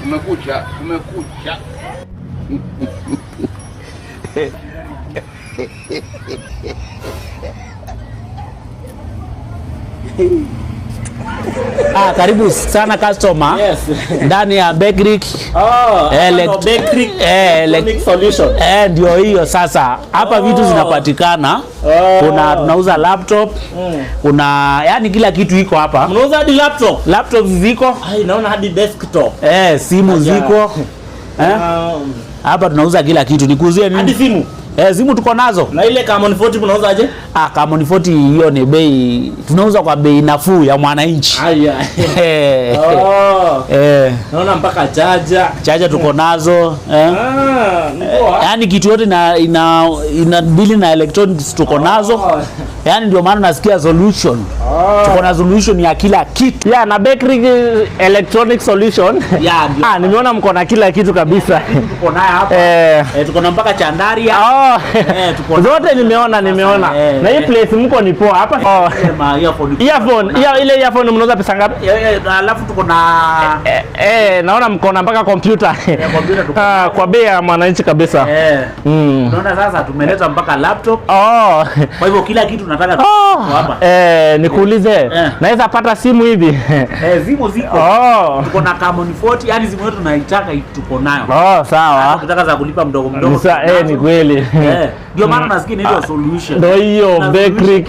Umekucha. Karibu sana customer. Yes. Ndani ya Backrick. Backrick electronic solution. Ndio hiyo sasa. Hapa vitu zinapatikana. Tunauza laptop. Kuna yani kila kitu iko hapa. Mnauza hadi laptop? Laptop ziko. Naona hadi desktop. Simu ziko. Hapa tunauza kila kitu. Nikuuzie nini? Hadi simu. Simu tuko nazo. Na ile Camon 40 mnauza aje? Camon 40 hiyo ni bei, tunauza kwa bei nafuu ya mwananchi. Naona mpaka charger tuko nazo. Yaani kitu yote ina deal na electronics tuko nazo. Yaani ndio maana nasikia solution. Tuko na solution ya kila kitu. Na Backrick electronic solution. Nimeona mko na kila kitu kabisa. Tuko naye hapa. Tuko na mpaka chandaria. Zote nimeona. Na hii place mko ni poa hapa. Ile earphone mnauza pesa ngapi? Alafu tuko na naona mko na mpaka computer. Kwa bei ya mwananchi kabisa. Unaona sasa tumeleta mpaka laptop. Kwa hivyo kila kitu nataka hapa. Nikuulize, naweza pata simu hivi? Simu ziko. Tuko na Camon 40, yani simu yetu tunaitaka tuko nayo. Sawa. Tunataka za kulipa mdogo. Ni kweli. Ndio maana nasikia ndio solution. Ndio hiyo Backrick.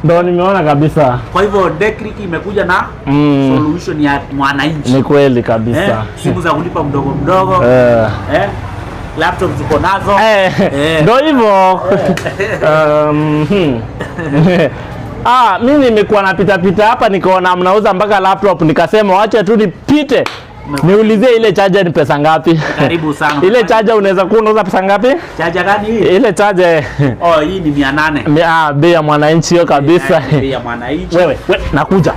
Ndio nimeona kabisa. Kwa hivyo Backrick imekuja na solution ya mwananchi. Ni kweli kabisa. Simu za kulipa mdogo. Laptop ziko nazo. Ndio hivyo. Mimi nimekuwa napita hapa nikaona mnauza mpaka laptop, nikasema wacha tu nipite niulizie ile charger ni pesa ngapi. Karibu sana. Ile charger unaweza kuwa unauza pesa ngapi? Charger gani hii? Ile charger hii ni 800. Bei ya mwananchi hiyo kabisa. Bei ya mwananchi. Wewe nakuja.